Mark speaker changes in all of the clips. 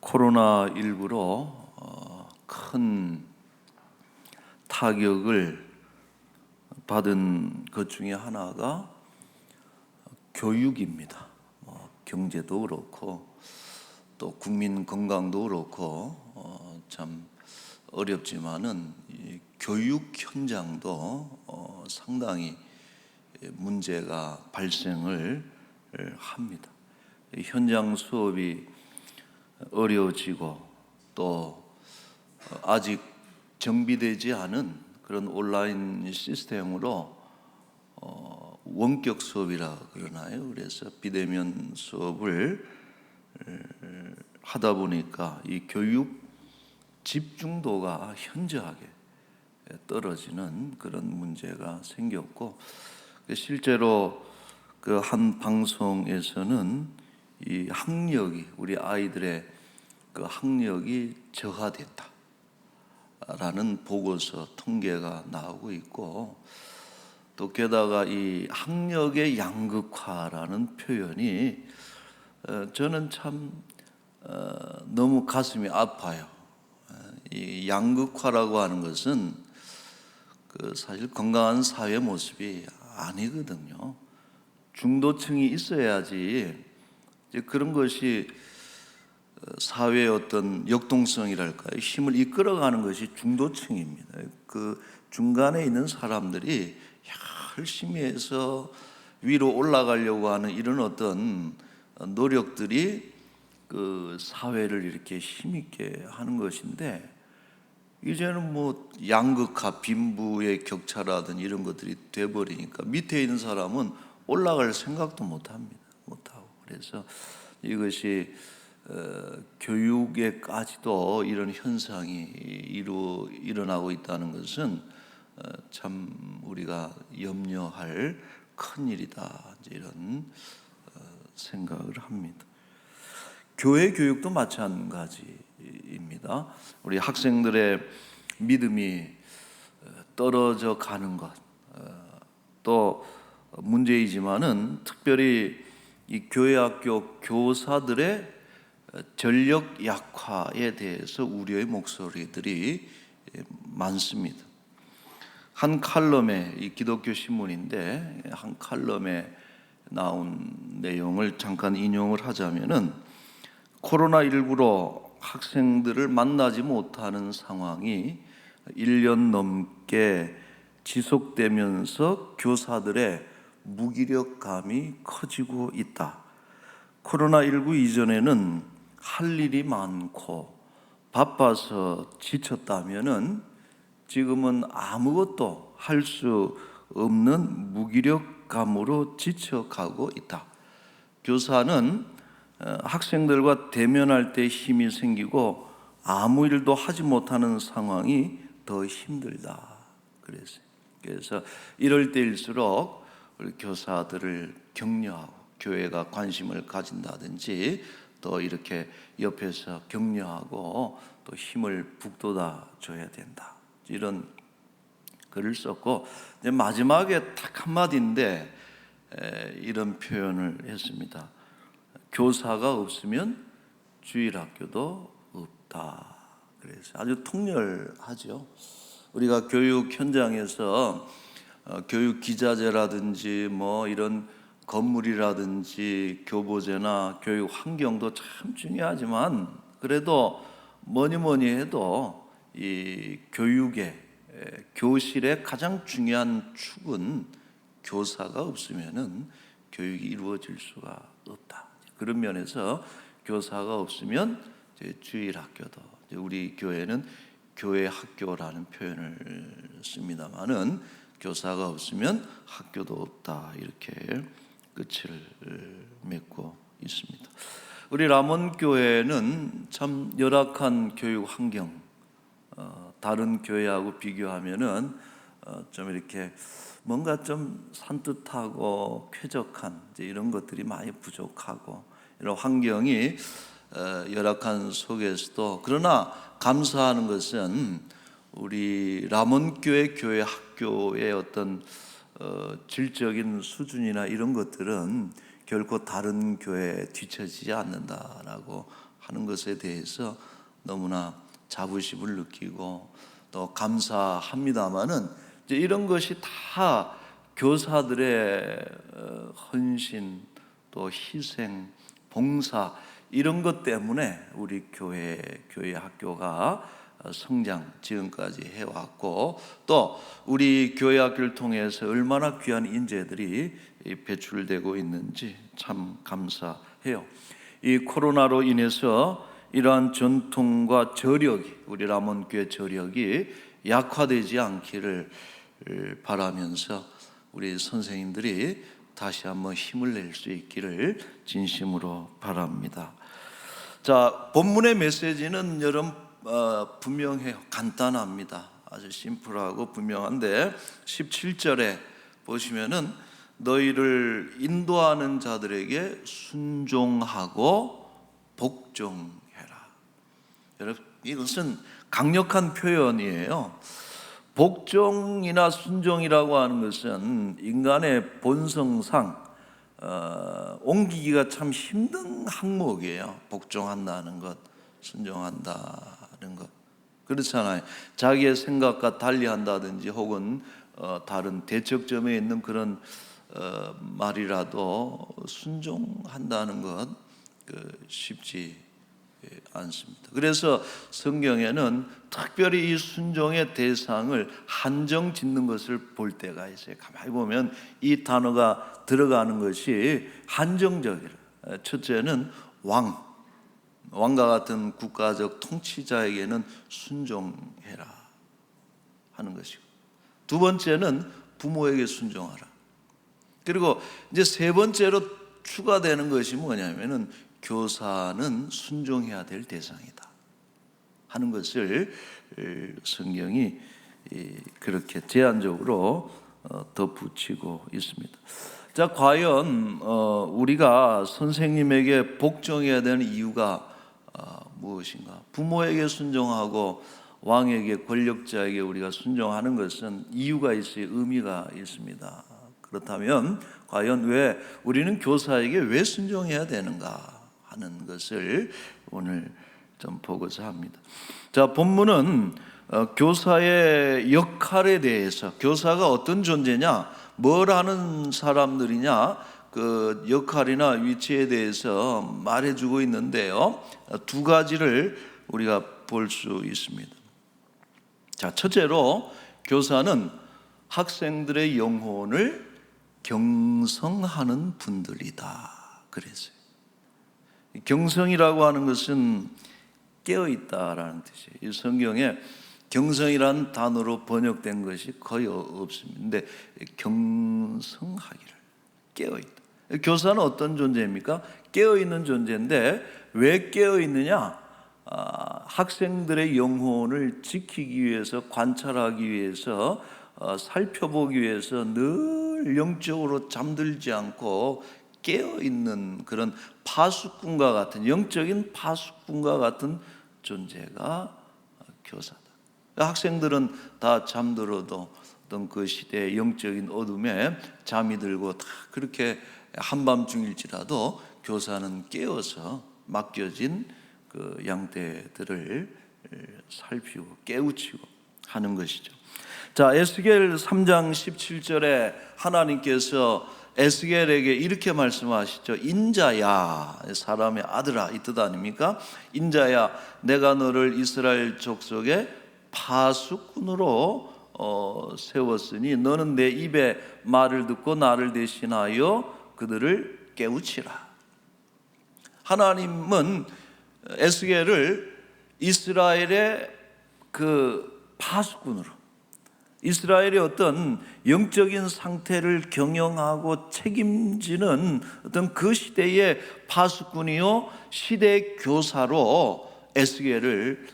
Speaker 1: 코로나19로 큰 타격을 받은 것 중에 하나가 교육입니다. 경제도 그렇고 또 국민 건강도 그렇고 참 어렵지만은 이 교육 현장도 상당히 문제가 발생을 합니다. 현장 수업이 어려워지고 또 아직 정비되지 않은 그런 온라인 시스템으로 원격 수업이라 그러나요? 그래서 비대면 수업을 하다 보니까 이 교육 집중도가 현저하게 떨어지는 그런 문제가 생겼고, 실제로 그 한 방송에서는 이 학력이, 우리 아이들의 그 학력이 저하됐다라는 보고서 통계가 나오고 있고, 또 게다가 이 학력의 양극화라는 표현이 저는 참 너무 가슴이 아파요. 이 양극화라고 하는 것은 그 사실 건강한 사회 모습이 아니거든요. 중도층이 있어야지 그런 것이 사회의 어떤 역동성이랄까요, 힘을 이끌어가는 것이 중도층입니다. 그 중간에 있는 사람들이 열심히 해서 위로 올라가려고 하는 이런 어떤 노력들이 그 사회를 이렇게 힘있게 하는 것인데, 이제는 뭐 양극화, 빈부의 격차라든 이런 것들이 돼버리니까 밑에 있는 사람은 올라갈 생각도 못합니다. 못하고. 그래서 이것이 교육에까지도 이런 현상이 일어나고 있다는 것은 참 우리가 염려할 큰 일이다, 이런 생각을 합니다. 교회 교육도 마찬가지입니다. 우리 학생들의 믿음이 떨어져 가는 것, 또 문제이지만은 특별히 이 교회 학교 교사들의 전력 약화에 대해서 우려의 목소리들이 많습니다. 한 칼럼에, 이 기독교 신문인데 한 칼럼에 나온 내용을 잠깐 인용을 하자면은, 코로나19로 학생들을 만나지 못하는 상황이 1년 넘게 지속되면서 교사들의 무기력감이 커지고 있다. 코로나19 이전에는 할 일이 많고 바빠서 지쳤다면은 지금은 아무것도 할 수 없는 무기력감으로 지쳐가고 있다. 교사는 학생들과 대면할 때 힘이 생기고 아무 일도 하지 못하는 상황이 더 힘들다 그랬어요. 그래서 이럴 때일수록 우리 교사들을 격려하고 교회가 관심을 가진다든지 또 이렇게 옆에서 격려하고 또 힘을 북돋아 줘야 된다, 이런 글을 썼고, 마지막에 딱 한마디인데 이런 표현을 했습니다. 교사가 없으면 주일학교도 없다. 그래서 아주 통렬하죠. 우리가 교육 현장에서 교육 기자재라든지 뭐 이런 건물이라든지 교보제나 교육 환경도 참 중요하지만, 그래도 뭐니 해도 이 교육의 교실의 가장 중요한 축은 교사가 없으면은 교육이 이루어질 수가 없다. 그런 면에서 교사가 없으면 주일학교도, 우리 교회는 교회 학교라는 표현을 씁니다만은 교사가 없으면 학교도 없다, 이렇게 끝을 맺고 있습니다. 우리 람원교회는 참 열악한 교육 환경, 다른 교회하고 비교하면은 좀 이렇게 뭔가 좀 산뜻하고 쾌적한 이런 것들이 많이 부족하고, 이런 환경이 열악한 속에서도, 그러나 감사하는 것은 우리 람원교회 교회 학교의 어떤 질적인 수준이나 이런 것들은 결코 다른 교회에 뒤처지지 않는다라고 하는 것에 대해서 너무나 자부심을 느끼고 또 감사합니다마는 이제 이런 것이 다 교사들의 헌신 또 희생, 봉사 이런 것 때문에 우리 교회 학교가 성장 지금까지 해왔고 또 우리 교회 학교를 통해서 얼마나 귀한 인재들이 배출되고 있는지 참 감사해요. 이 코로나로 인해서 이러한 전통과 저력이 우리 람원교회 저력이 약화되지 않기를 바라면서 우리 선생님들이 다시 한번 힘을 낼 수 있기를 진심으로 바랍니다. 자, 본문의 메시지는 여러분 분명해요. 간단합니다. 아주 심플하고 분명한데 17절에 보시면은 너희를 인도하는 자들에게 순종하고 복종해라. 여러분 이것은 강력한 표현이에요. 복종이나 순종이라고 하는 것은 인간의 본성상 옮기기가 참 힘든 항목이에요. 복종한다는 것, 순종한다는 것. 그렇잖아요. 자기의 생각과 달리한다든지 혹은 다른 대척점에 있는 그런 말이라도 순종한다는 것 쉽지 않습니다. 그래서 성경에는 특별히 이 순종의 대상을 한정 짓는 것을 볼 때가 있어요. 가만히 보면 이 단어가 들어가는 것이 한정적이라. 첫째는 왕과 같은 국가적 통치자에게는 순종해라 하는 것이고, 두 번째는 부모에게 순종하라. 그리고 이제 세 번째로 추가되는 것이 뭐냐면은 교사는 순종해야 될 대상이다 하는 것을 성경이 그렇게 제한적으로 덧붙이고 있습니다. 자, 과연 우리가 선생님에게 복종해야 되는 이유가 무엇인가? 부모에게 순종하고 왕에게, 권력자에게 우리가 순종하는 것은 이유가 있어요. 의미가 있습니다. 그렇다면 과연 왜 우리는 교사에게 왜 순종해야 되는가 하는 것을 오늘 좀 보고자 합니다. 자, 본문은 교사의 역할에 대해서, 교사가 어떤 존재냐, 뭘 하는 사람들이냐, 그 역할이나 위치에 대해서 말해주고 있는데요, 두 가지를 우리가 볼 수 있습니다. 자, 첫째로 교사는 학생들의 영혼을 경성하는 분들이다 그랬어요. 경성이라고 하는 것은 깨어있다라는 뜻이에요. 이 성경에 경성이라는 단어로 번역된 것이 거의 없습니다. 근데 경성하기를, 깨어있다. 교사는 어떤 존재입니까? 깨어있는 존재인데 왜 깨어있느냐? 학생들의 영혼을 지키기 위해서, 관찰하기 위해서, 살펴보기 위해서 늘 영적으로 잠들지 않고 깨어있는 그런 파수꾼과 같은, 영적인 파수꾼과 같은 존재가 교사다. 학생들은 다 잠들어도 어떤 그 시대의 영적인 어둠에 잠이 들고 다 그렇게 한밤중일지라도 교사는 깨어서 맡겨진 그 양떼들을 살피고 깨우치고 하는 것이죠. 자, 에스겔 3장 17절에 하나님께서 에스겔에게 이렇게 말씀하시죠. 인자야, 사람의 아들아, 이 뜻 아닙니까? 인자야, 내가 너를 이스라엘 족속의 파수꾼으로 세웠으니 너는 내 입의 말을 듣고 나를 대신하여 그들을 깨우치라. 하나님은 에스겔을 이스라엘의 그 파수꾼으로, 이스라엘의 어떤 영적인 상태를 경영하고 책임지는 어떤 그 시대의 파수꾼이요, 시대의 교사로 에스겔을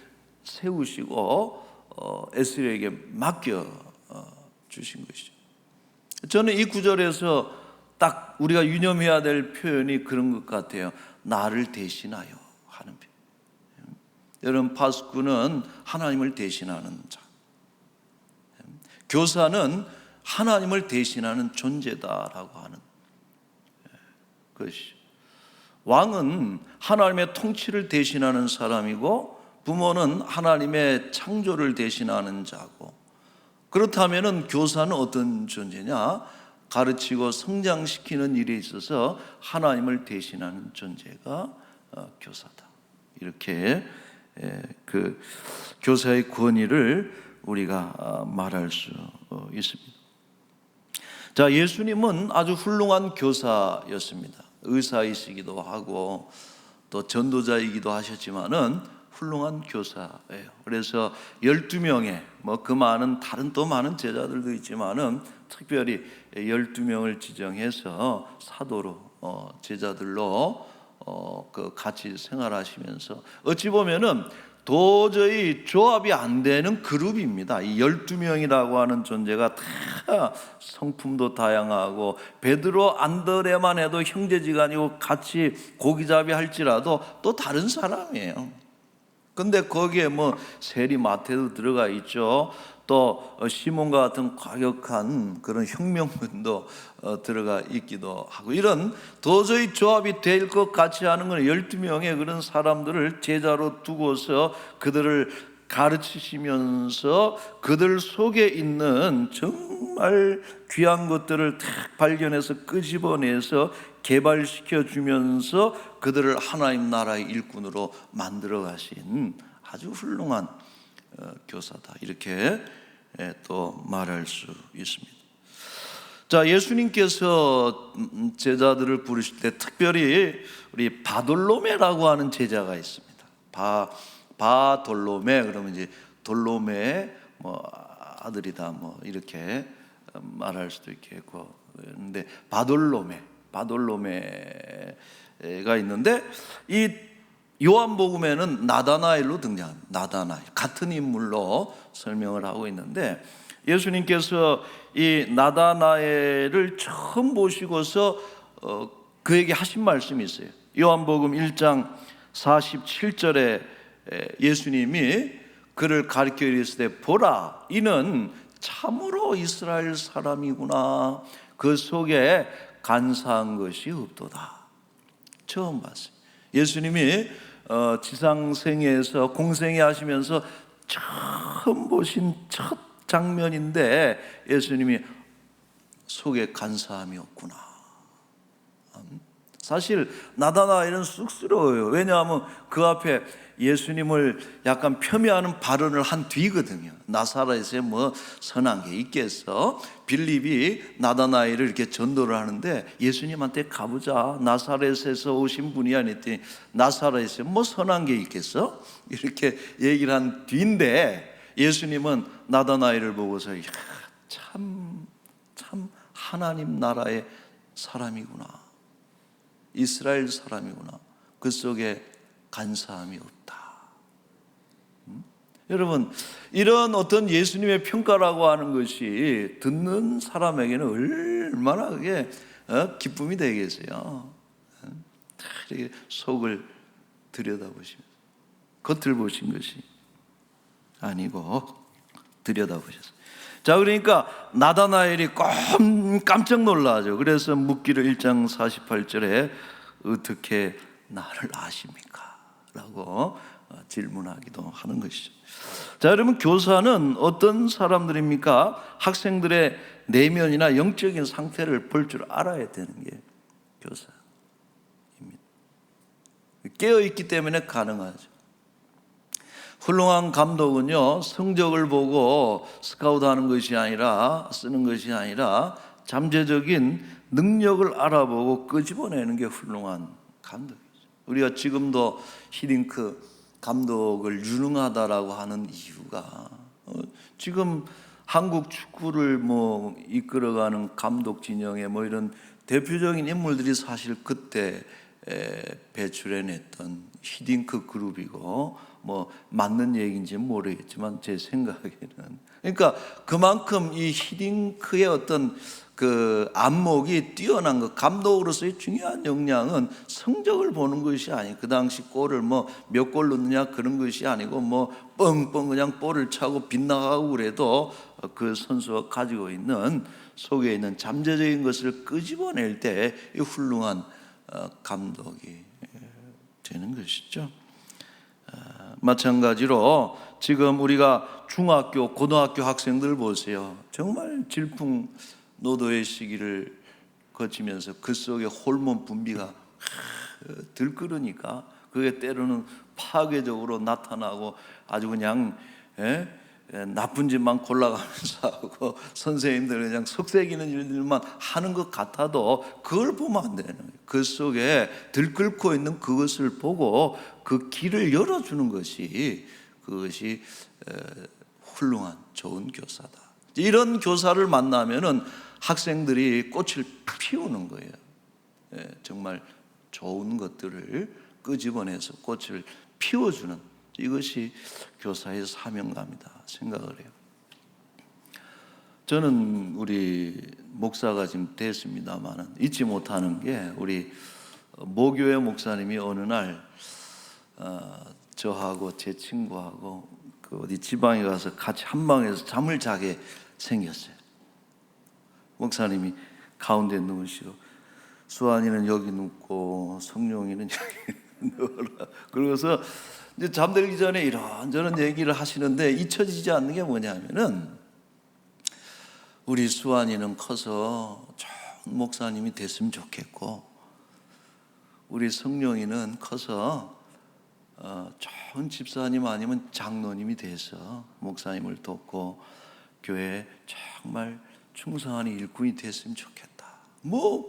Speaker 1: 세우시고 에스겔에게 맡겨 주신 것이죠. 저는 이 구절에서 딱 우리가 유념해야 될 표현이 그런 것 같아요. 나를 대신하여 하는 표현. 여러분, 파수꾼은 하나님을 대신하는 자, 교사는 하나님을 대신하는 존재다라고 하는 것이죠. 왕은 하나님의 통치를 대신하는 사람이고 부모는 하나님의 창조를 대신하는 자고, 그렇다면 교사는 어떤 존재냐? 가르치고 성장시키는 일에 있어서 하나님을 대신하는 존재가 교사다. 이렇게 그 교사의 권위를 우리가 말할 수 있습니다. 자, 예수님은 아주 훌륭한 교사였습니다. 의사이시기도 하고 또 전도자이기도 하셨지만은 훌륭한 교사예요. 그래서 12명의 그 많은 다른 또 많은 제자들도 있지만은 특별히 12명을 지정해서 사도로 제자들로 같이 생활하시면서 어찌 보면은 도저히 조합이 안 되는 그룹입니다. 이 12명이라고 하는 존재가 다 성품도 다양하고 베드로 안드레만 해도 형제지간이고 같이 고기잡이 할지라도 또 다른 사람이에요. 근데 거기에 세리 마태도 들어가 있죠. 또 시몬과 같은 과격한 그런 혁명군도 들어가 있기도 하고, 이런 도저히 조합이 될 것 같지 않은 건 12명의 그런 사람들을 제자로 두고서 그들을 가르치시면서 그들 속에 있는 정말 귀한 것들을 딱 발견해서 끄집어내서 개발시켜 주면서 그들을 하나님 나라의 일꾼으로 만들어 가신 아주 훌륭한 교사다. 이렇게 또 말할 수 있습니다. 자, 예수님께서 제자들을 부르실 때 특별히 우리 바돌로메라고 하는 제자가 있습니다. 바돌로메, 그러면 이제 돌로메 아들이다 이렇게 말할 수도 있겠고, 그런데 바돌로메가 있는데 이 요한복음에는 나다나엘로 등장합니다. 나다나엘, 같은 인물로 설명을 하고 있는데, 예수님께서 이 나다나엘을 처음 보시고서 그에게 하신 말씀이 있어요. 요한복음 1장 47절에 예수님이 그를 가르쳐 이르시되 보라, 이는 참으로 이스라엘 사람이구나. 그 속에 간사한 것이 없도다. 처음 봤어요. 예수님이 지상생애에서 공생애 하시면서 처음 보신 첫 장면인데 예수님이 속에 간사함이 없구나. 사실 나다나엘은 쑥스러워요. 왜냐하면 그 앞에 예수님을 약간 폄훼하는 발언을 한 뒤거든요. 나사렛에 선한 게 있겠어? 빌립이 나다나엘을 이렇게 전도를 하는데 예수님한테 가보자, 나사렛에서 오신 분이 아니더니 나사렛에 선한 게 있겠어? 이렇게 얘기를 한 뒤인데 예수님은 나다나엘을 보고서 참 하나님 나라의 사람이구나, 이스라엘 사람이구나, 그 속에 간사함이 없다. 여러분, 이런 어떤 예수님의 평가라고 하는 것이 듣는 사람에게는 얼마나 그게 기쁨이 되겠어요. 이렇게 속을 들여다보시면서, 겉을 보신 것이 아니고 들여다보셨어요. 자, 그러니까 나다나엘이 깜짝 놀라죠. 그래서 묻기를 1장 48절에 어떻게 나를 아십니까? 라고 질문하기도 하는 것이죠. 자, 여러분, 교사는 어떤 사람들입니까? 학생들의 내면이나 영적인 상태를 볼 줄 알아야 되는 게 교사입니다. 깨어있기 때문에 가능하죠. 훌륭한 감독은요, 성적을 보고 스카우트하는 것이 아니라, 쓰는 것이 아니라 잠재적인 능력을 알아보고 끄집어내는 게 훌륭한 감독이죠. 우리가 지금도 히딩크 감독을 유능하다라고 하는 이유가 지금 한국 축구를 이끌어가는 감독 진영의 이런 대표적인 인물들이 사실 그때 배출해냈던 히딩크 그룹이고, 맞는 얘기인지 모르겠지만 제 생각에는, 그러니까 그만큼 이 히딩크의 어떤 그 안목이 뛰어난 것, 감독으로서의 중요한 역량은 성적을 보는 것이 아니고, 그 당시 골을 몇 골 넣느냐 그런 것이 아니고, 뻥뻥 그냥 볼을 차고 빗나가고 그래도 그 선수가 가지고 있는 속에 있는 잠재적인 것을 끄집어낼 때 이 훌륭한 감독이 되는 것이죠. 마찬가지로 지금 우리가 중학교, 고등학교 학생들 보세요. 정말 질풍노도의 시기를 거치면서 그 속에 호르몬 분비가 들끓으니까 그게 때로는 파괴적으로 나타나고 아주 그냥 나쁜 짓만 골라가면서 하고 선생님들 그냥 속삭이는 일들만 하는 것 같아도 그걸 보면 안 되는 거예요. 그 속에 들끓고 있는 그것을 보고 그 길을 열어주는 것이 그것이 훌륭한 좋은 교사다. 이런 교사를 만나면은 학생들이 꽃을 피우는 거예요. 정말 좋은 것들을 끄집어내서 꽃을 피워주는 이것이 교사의 사명감이다 생각을 해요. 저는 우리 목사가 지금 됐습니다만 잊지 못하는 게 우리 모교회 목사님이 어느 날 저하고 제 친구하고 그 어디 지방에 가서 같이 한 방에서 잠을 자게 생겼어요. 목사님이 가운데 누우시고 수환이는 여기 눕고 성룡이는 여기 누워라. 그러고서 이제 잠들기 전에 이런저런 얘기를 하시는데 잊혀지지 않는 게 뭐냐면은 우리 수환이는 커서 좋은 목사님이 됐으면 좋겠고 우리 성룡이는 커서 좋은 집사님 아니면 장로님이 돼서 목사님을 돕고 교회에 정말 충성한 일꾼이 됐으면 좋겠다.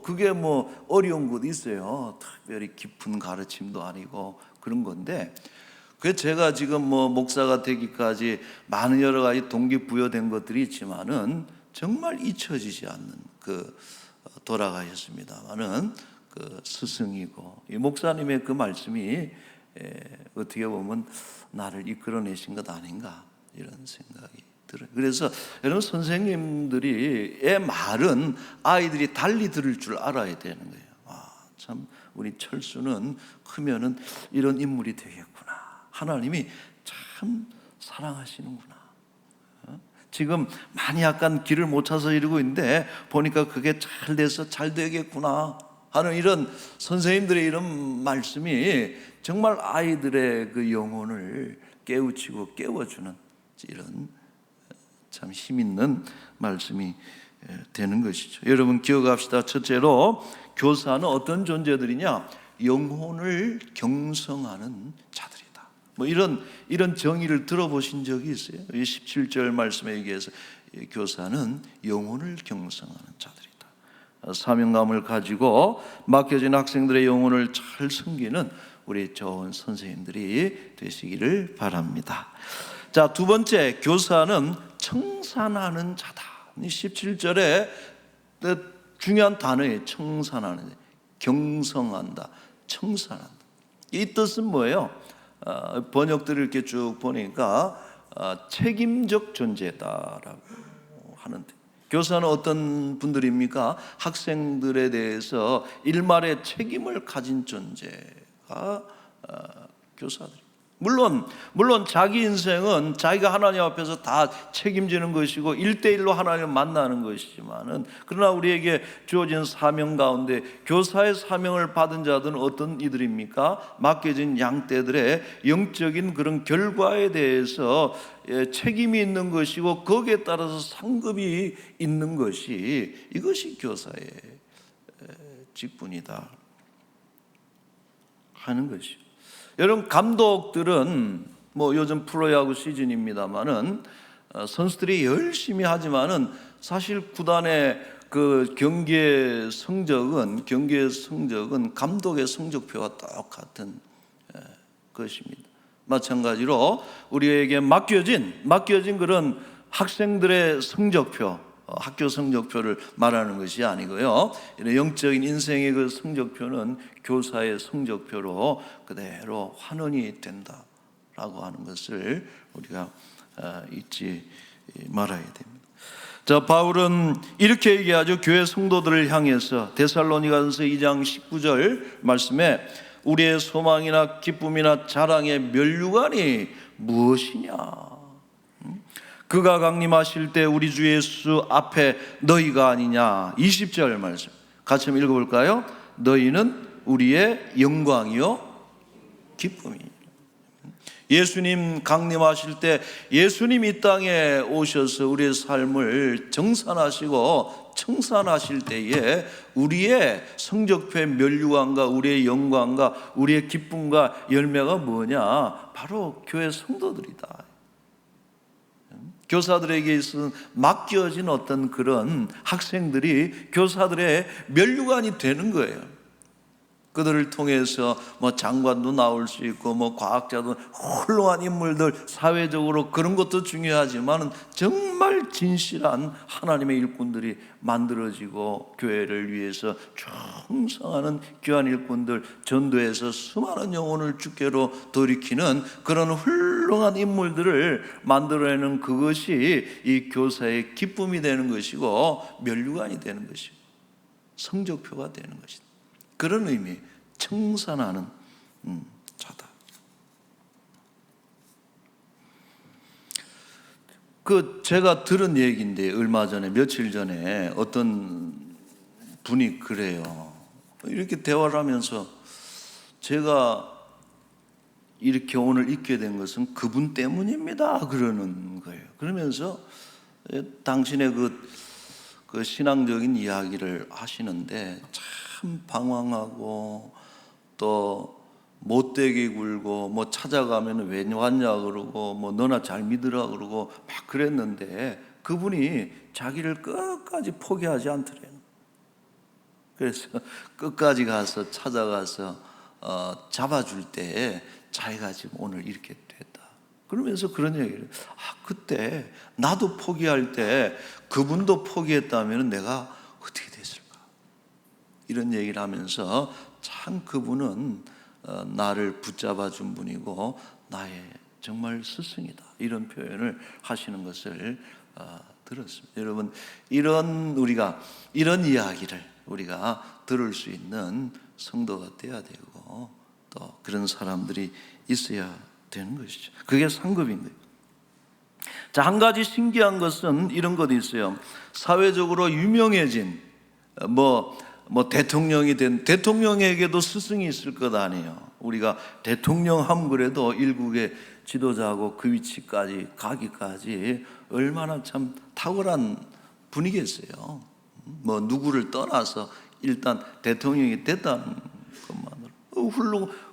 Speaker 1: 그게 어려운 것도 있어요. 특별히 깊은 가르침도 아니고 그런 건데 그 제가 지금 목사가 되기까지 많은 여러 가지 동기부여된 것들이 있지만은 정말 잊혀지지 않는 돌아가셨습니다만은 그 스승이고 이 목사님의 그 말씀이 어떻게 보면 나를 이끌어내신 것 아닌가 이런 생각이 들어요. 그래서 여러분 선생님들이의 말은 아이들이 달리 들을 줄 알아야 되는 거예요. 참 우리 철수는 크면은 이런 인물이 되겠구나. 하나님이 참 사랑하시는구나. 지금 많이 약간 길을 못 찾아서 이러고 있는데 보니까 그게 잘 돼서 잘 되겠구나 하는 이런 선생님들의 이런 말씀이 정말 아이들의 그 영혼을 깨우치고 깨워주는 이런 참 힘있는 말씀이 되는 것이죠. 여러분 기억합시다. 첫째로 교사는 어떤 존재들이냐? 영혼을 경성하는 자들이다. 이런 정의를 들어보신 적이 있어요? 17절 말씀에 의해서 교사는 영혼을 경성하는 자들이다. 사명감을 가지고 맡겨진 학생들의 영혼을 잘 섬기는 우리 좋은 선생님들이 되시기를 바랍니다. 자, 두 번째, 교사는 청산하는 자다. 17절에 중요한 단어예요. 청산하는, 경성한다, 청산한다. 이 뜻은 뭐예요? 번역들을 이렇게 쭉 보니까 책임적 존재다라고 하는데, 교사는 어떤 분들입니까? 학생들에 대해서 일말의 책임을 가진 존재가 교사들. 물론 자기 인생은 자기가 하나님 앞에서 다 책임지는 것이고 1대1로 하나님을 만나는 것이지만은, 그러나 우리에게 주어진 사명 가운데 교사의 사명을 받은 자들은 어떤 이들입니까? 맡겨진 양떼들의 영적인 그런 결과에 대해서 책임이 있는 것이고 거기에 따라서 상급이 있는 것이, 이것이 교사의 직분이다 하는 것이죠. 여러분, 감독들은 요즘 프로야구 시즌입니다만은 선수들이 열심히 하지만은 사실 구단의 그 경기의 성적은 감독의 성적표와 똑같은 것입니다. 마찬가지로 우리에게 맡겨진 그런 학생들의 성적표, 학교 성적표를 말하는 것이 아니고요, 영적인 인생의 그 성적표는 교사의 성적표로 그대로 환원이 된다라고 하는 것을 우리가 잊지 말아야 됩니다. 자, 바울은 이렇게 얘기하죠. 교회 성도들을 향해서 데살로니가전서 2장 19절 말씀에 우리의 소망이나 기쁨이나 자랑의 면류관이 무엇이냐? 그가 강림하실 때 우리 주 예수 앞에 너희가 아니냐. 20절 말씀 같이 한번 읽어볼까요? 너희는 우리의 영광이요 기쁨이. 예수님 강림하실 때, 예수님 이 땅에 오셔서 우리의 삶을 정산하시고 청산하실 때에 우리의 성적표의 면류관과 우리의 영광과 우리의 기쁨과 열매가 뭐냐? 바로 교회 성도들이다. 교사들에게 있어 맡겨진 어떤 그런 학생들이 교사들의 면류관이 되는 거예요. 그들을 통해서 뭐 장관도 나올 수 있고 뭐 과학자도, 훌륭한 인물들, 사회적으로 그런 것도 중요하지만 정말 진실한 하나님의 일꾼들이 만들어지고 교회를 위해서 충성하는 귀한 일꾼들, 전도해서 수많은 영혼을 주께로 돌이키는 그런 훌륭한 인물들을 만들어내는 그것이 이 교사의 기쁨이 되는 것이고 면류관이 되는 것이고 성적표가 되는 것이다. 그런 의미, 청산하는 자다. 제가 들은 얘기인데, 얼마 전에, 며칠 전에 어떤 분이 그래요. 이렇게 대화를 하면서 제가 이렇게 오늘 있게 된 것은 그분 때문입니다, 그러는 거예요. 그러면서 당신의 그 신앙적인 이야기를 하시는데 참 방황하고 또 못되게 굴고 뭐 찾아가면 왜 왔냐 그러고 뭐 너나 잘 믿으라 그러고 막 그랬는데 그분이 자기를 끝까지 포기하지 않더래요. 그래서 끝까지 가서 찾아가서 잡아줄 때 자기가 지금 오늘 이렇게 됐다. 그러면서 그런 얘기를, 그때 나도 포기할 때 그분도 포기했다면 내가 어떻게 됐을까? 이런 얘기를 하면서 참 그분은 나를 붙잡아 준 분이고 나의 정말 스승이다, 이런 표현을 하시는 것을 들었습니다. 여러분, 우리가 이런 이야기를 우리가 들을 수 있는 성도가 돼야 되고 또 그런 사람들이 있어야 되는 것이죠. 그게 상급인 거예요. 자, 한 가지 신기한 것은 이런 것도 있어요. 사회적으로 유명해진 대통령이 된 대통령에게도 스승이 있을 것 아니에요. 우리가 대통령 하면 그래도 일국의 지도자하고 그 위치까지 가기까지 얼마나 참 탁월한 분이겠어요. 누구를 떠나서 일단 대통령이 됐다는 것만으로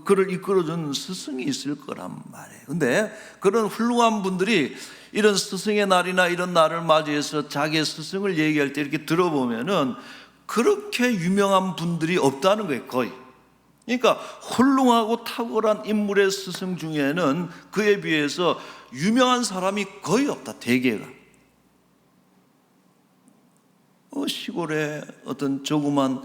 Speaker 1: 그를 이끌어준 스승이 있을 거란 말이에요. 근데 그런 훌륭한 분들이 이런 스승의 날이나 이런 날을 맞이해서 자기의 스승을 얘기할 때 이렇게 들어보면은 그렇게 유명한 분들이 없다는 거예요, 거의. 그러니까 훌륭하고 탁월한 인물의 스승 중에는 그에 비해서 유명한 사람이 거의 없다, 대개가. 시골에 어떤 조그만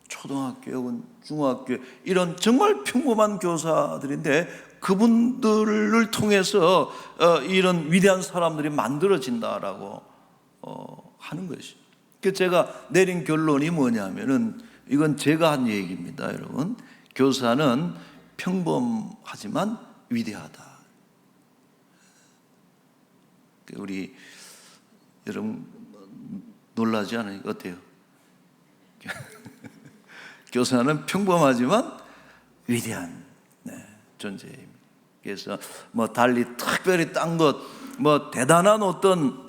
Speaker 1: 초등학교 혹은 중학교, 이런 정말 평범한 교사들인데 그분들을 통해서 이런 위대한 사람들이 만들어진다라고 하는 것이죠. 제가 내린 결론이 뭐냐면은, 이건 제가 한 얘기입니다, 여러분. 교사는 평범하지만 위대하다. 우리 여러분 놀라지 않아요? 어때요? 교사는 평범하지만 위대한 존재입니다. 그래서 달리 특별히 딴 것, 대단한 어떤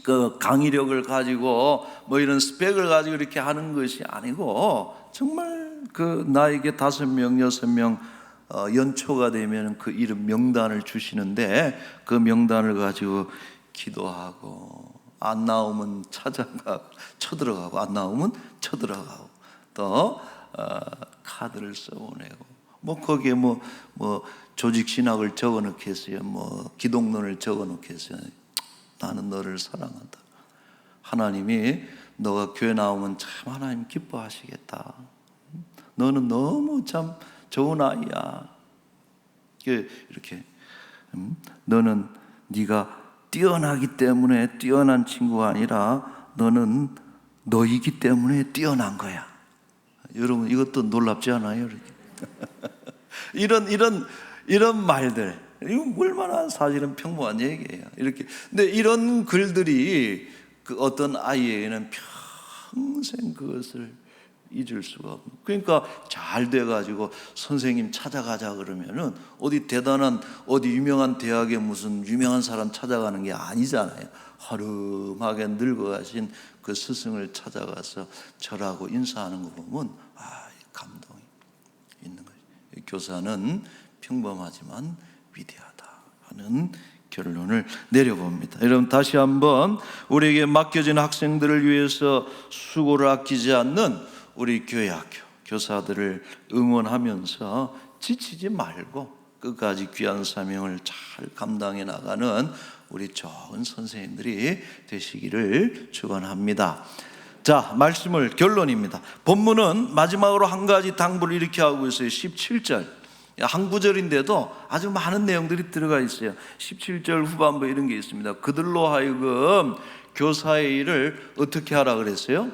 Speaker 1: 그 강의력을 가지고 이런 스펙을 가지고 이렇게 하는 것이 아니고, 정말 나에게 5명, 6명 연초가 되면 그 이름 명단을 주시는데 그 명단을 가지고 기도하고, 안 나오면 쳐들어가고, 안 나오면 쳐들어가고, 또 카드를 써보내고, 거기에 조직 신학을 적어 놓겠어요, 기독론을 적어 놓겠어요. 나는 너를 사랑한다. 하나님이 너가 교회 나오면 참 하나님 기뻐하시겠다. 너는 너무 참 좋은 아이야. 이렇게 너는 네가 뛰어나기 때문에 뛰어난 친구가 아니라 너는 너이기 때문에 뛰어난 거야. 여러분, 이것도 놀랍지 않아요? 이런 말들, 이거 얼마나 사실은 평범한 얘기예요. 이렇게. 근데 이런 글들이 그 어떤 아이에게는 평생 그것을 잊을 수가 없는. 그러니까 잘 돼가지고 선생님 찾아가자 그러면은 어디 대단한 어디 유명한 대학에 무슨 유명한 사람 찾아가는 게 아니잖아요. 허름하게 늙어가신 그 스승을 찾아가서 절하고 인사하는 거 보면 감동이 있는 거예요. 교사는 평범하지만 위대하다 하는 결론을 내려봅니다. 여러분, 다시 한번 우리에게 맡겨진 학생들을 위해서 수고를 아끼지 않는 우리 교회 학교 교사들을 응원하면서 지치지 말고 끝까지 귀한 사명을 잘 감당해 나가는 우리 좋은 선생님들이 되시기를 축원합니다. 자, 말씀을 결론입니다. 본문은 마지막으로 한 가지 당부를 이렇게 하고 있어요. 17절 한 구절인데도 아주 많은 내용들이 들어가 있어요. 17절 후반부 이런 게 있습니다. 그들로 하여금 교사의 일을 어떻게 하라 그랬어요?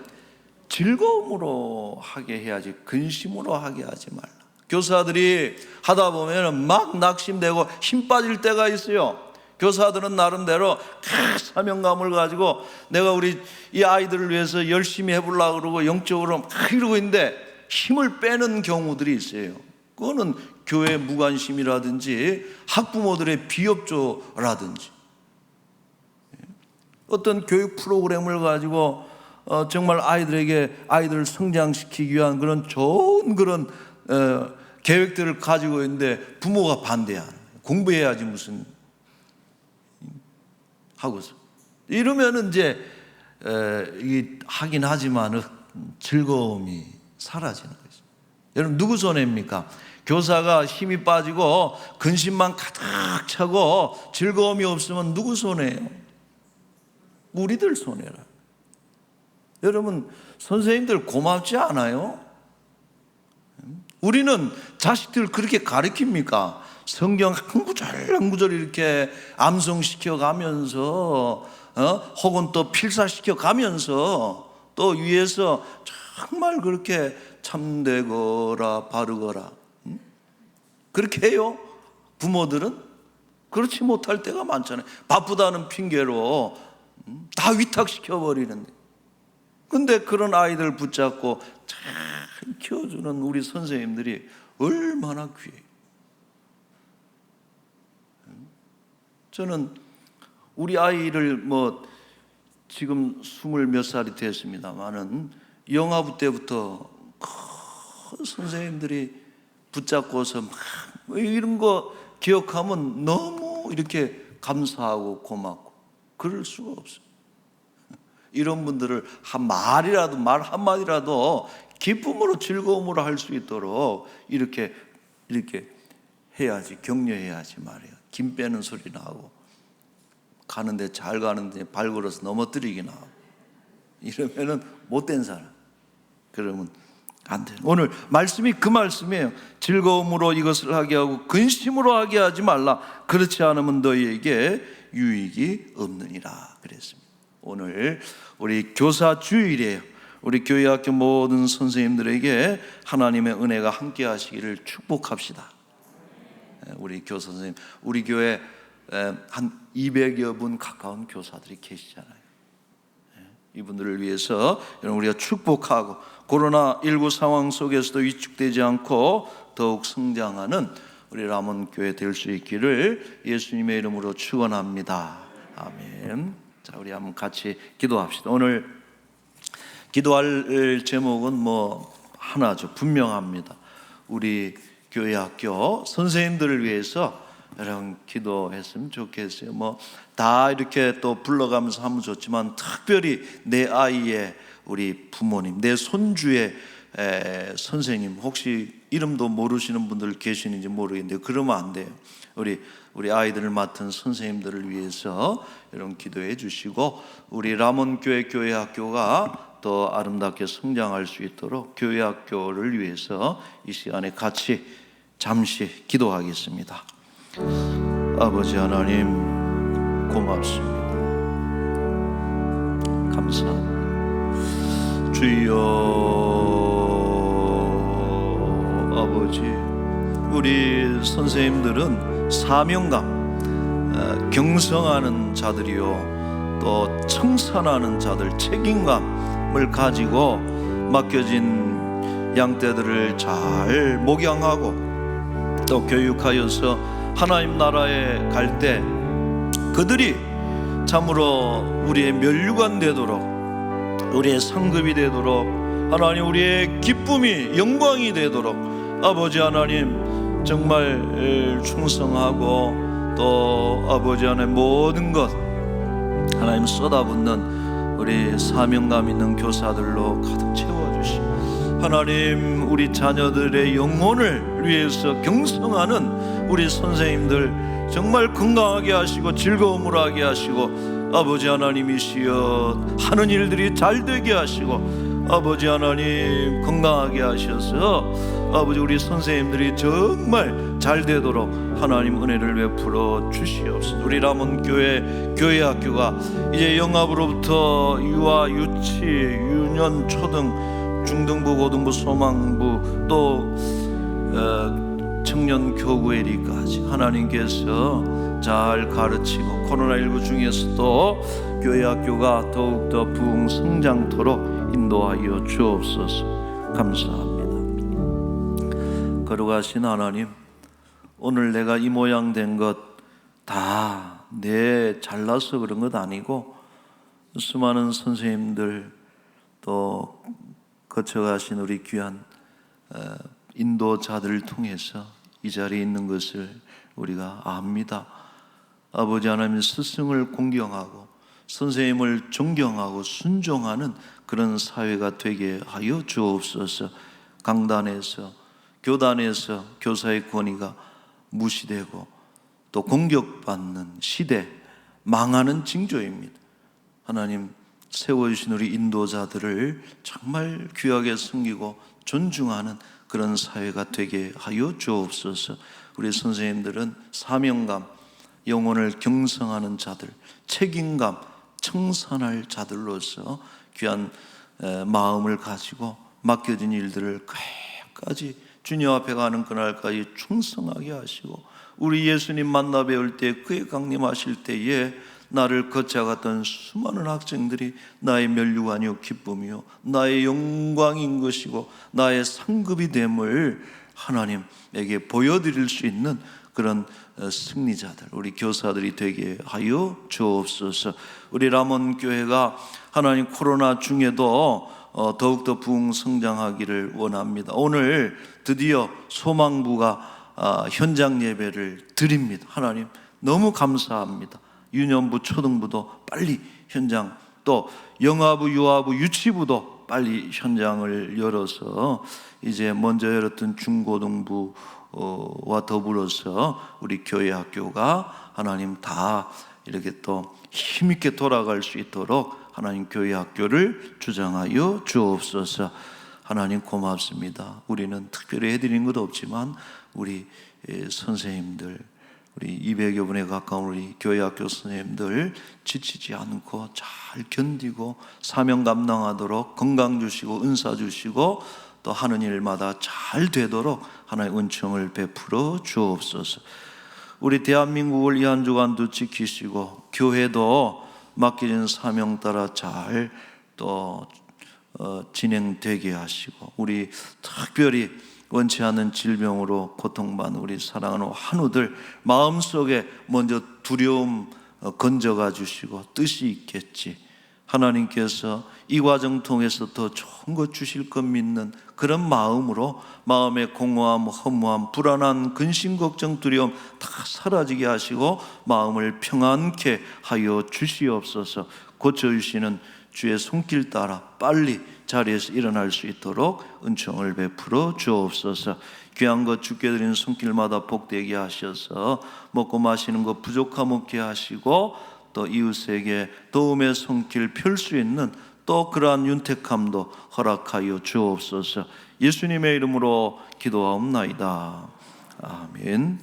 Speaker 1: 즐거움으로 하게 해야지 근심으로 하게 하지 말라. 교사들이 하다 보면 막 낙심되고 힘 빠질 때가 있어요. 교사들은 나름대로 사명감을 가지고 내가 우리 이 아이들을 위해서 열심히 해보려고 그러고 영적으로 막 이러고 있는데 힘을 빼는 경우들이 있어요. 그거는 교회 무관심이라든지 학부모들의 비협조라든지 어떤 교육 프로그램을 가지고 정말 아이들을 성장시키기 위한 그런 좋은 그런 계획들을 가지고 있는데 부모가 반대하는, 공부해야지 무슨 하고서 이러면은 이제 하긴 하지만 즐거움이 사라지는 거죠. 여러분, 누구 손해입니까? 교사가 힘이 빠지고 근심만 가득 차고 즐거움이 없으면 누구 손해예요? 우리들 손해라. 여러분, 선생님들 고맙지 않아요? 우리는 자식들 그렇게 가르칩니까? 성경 한 구절 한 구절 이렇게 암송시켜 가면서 혹은 또 필사시켜 가면서 또 위에서 정말 그렇게 참되거라 바르거라 그렇게 해요? 부모들은 그렇지 못할 때가 많잖아요. 바쁘다는 핑계로 다 위탁시켜 버리는데, 근데 그런 아이들 붙잡고 잘 키워주는 우리 선생님들이 얼마나 귀해요. 저는 우리 아이를 지금 20몇 살이 됐습니다만은 영아부 때부터 큰 선생님들이 붙잡고서 막 이런 거 기억하면 너무 이렇게 감사하고 고맙고 그럴 수가 없어요. 이런 분들을 말 한마디라도 기쁨으로 즐거움으로 할 수 있도록 이렇게 해야지, 격려해야지 말이에요. 김 빼는 소리 나고 가는데 잘 가는데 발 걸어서 넘어뜨리기 나고 이러면은 못된 사람. 그러면 안 돼요. 오늘 말씀이 그 말씀이에요. 즐거움으로 이것을 하게 하고 근심으로 하게 하지 말라. 그렇지 않으면 너희에게 유익이 없느니라 그랬습니다. 오늘 우리 교사 주일이에요. 우리 교회 학교 모든 선생님들에게 하나님의 은혜가 함께 하시기를 축복합시다. 우리 교사 선생님, 우리 교회 한 200여 분 가까운 교사들이 계시잖아요. 이분들을 위해서 여러분 우리가 축복하고 코로나19 상황 속에서도 위축되지 않고 더욱 성장하는 우리 라몬교회 될 수 있기를 예수님의 이름으로 축원합니다. 아멘. 자, 우리 한번 같이 기도합시다. 오늘 기도할 제목은 하나죠. 분명합니다. 우리 교회 학교 선생님들을 위해서 여러분 기도했으면 좋겠어요. 다 이렇게 또 불러가면서 하면 좋지만 특별히 내 아이의 우리 부모님, 내 손주의 선생님, 혹시 이름도 모르시는 분들 계시는지 모르겠는데 그러면 안 돼요. 우리 아이들을 맡은 선생님들을 위해서 여러분 기도해 주시고 우리 라몬교회 교회 학교가 더 아름답게 성장할 수 있도록 교회 학교를 위해서 이 시간에 같이 잠시 기도하겠습니다. 아버지 하나님 고맙습니다. 감사합니다. 주여 아버지, 우리 선생님들은 사명감, 경성하는 자들이요 또 청산하는 자들, 책임감을 가지고 맡겨진 양떼들을 잘 목양하고 또 교육하여서 하나님 나라에 갈 때 그들이 참으로 우리의 면류관 되도록, 우리의 상급이 되도록, 하나님 우리의 기쁨이 영광이 되도록 아버지 하나님 정말 충성하고 또 아버지 하나님 모든 것 하나님 쏟아붓는 우리 사명감 있는 교사들로 가득 채워주시고, 하나님 우리 자녀들의 영혼을 위해서 경성하는 우리 선생님들 정말 건강하게 하시고 즐거움을 하게 하시고, 아버지 하나님이시여 하는 일들이 잘 되게 하시고, 아버지 하나님 건강하게 하셔서 아버지 우리 선생님들이 정말 잘 되도록 하나님 은혜를 베풀어 주시옵소서. 우리 람원교회 교회학교가 이제 영합으로부터 유아, 유치, 유년, 초등, 중등부, 고등부, 소망부 또 청년 교구에리까지 하나님께서 잘 가르치고 코로나19 중에서도 교회학교가 더욱더 부흥성장토록 인도하여 주옵소서. 감사합니다. 거룩하신 하나님, 오늘 내가 이 모양 된 것 다 내 잘나서 그런 것 아니고 수많은 선생님들 또 거쳐가신 우리 귀한 인도자들을 통해서 이 자리에 있는 것을 우리가 압니다. 아버지 하나님, 스승을 공경하고 선생님을 존경하고 순종하는 그런 사회가 되게 하여 주옵소서. 강단에서 교단에서 교사의 권위가 무시되고 또 공격받는 시대, 망하는 징조입니다. 하나님 세워주신 우리 인도자들을 정말 귀하게 섬기고 존중하는 그런 사회가 되게 하여 주옵소서. 우리 선생님들은 사명감, 영혼을 경성하는 자들, 책임감, 청산할 자들로서 귀한 마음을 가지고 맡겨진 일들을 끝까지 주님 앞에 가는 그날까지 충성하게 하시고, 우리 예수님 만나 뵈올 때 그의 강림하실 때에 나를 거쳐갔던 수많은 학생들이 나의 면류관이요 기쁨이요 나의 영광인 것이고 나의 상급이 됨을 하나님에게 보여드릴 수 있는 그런 승리자들, 우리 교사들이 되게 하여 주옵소서. 우리 람원교회가 하나님 코로나 중에도 더욱더 부흥성장하기를 원합니다. 오늘 드디어 소망부가 현장 예배를 드립니다. 하나님 너무 감사합니다. 유년부, 초등부도 빨리 현장, 또 영아부, 유아부, 유치부도 빨리 현장을 열어서 이제 먼저 열었던 중고등부와 더불어서 우리 교회 학교가 하나님 다 이렇게 또 힘있게 돌아갈 수 있도록 하나님 교회 학교를 주장하여 주옵소서. 하나님 고맙습니다. 우리는 특별히 해드린 것도 없지만 우리 선생님들, 우리 200여 분에 가까운 우리 교회 학교 선생님들 지치지 않고 잘 견디고 사명 감당하도록 건강 주시고 은사 주시고 또 하는 일마다 잘 되도록 하나님의 은총을 베풀어 주옵소서. 우리 대한민국을 이 한 주간도 지키시고 교회도 맡겨진 사명 따라 잘 또 진행되게 하시고, 우리 특별히 원치 않는 질병으로 고통받는 우리 사랑하는 환우들 마음속에 먼저 두려움 건져가 주시고, 뜻이 있겠지, 하나님께서 이 과정 통해서 더 좋은 것 주실 것 믿는 그런 마음으로 마음의 공허함, 허무함, 불안한 근심, 걱정, 두려움 다 사라지게 하시고 마음을 평안케 하여 주시옵소서. 고쳐주시는 주의 손길 따라 빨리 자리에서 일어날 수 있도록 은총을 베풀어 주옵소서. 귀한 것 주께 드리는 손길마다 복되게 하셔서 먹고 마시는 것 부족함 없게 하시고, 또 이웃에게 도움의 손길 펼 수 있는 또 그러한 윤택함도 허락하여 주옵소서. 예수님의 이름으로 기도하옵나이다. 아멘.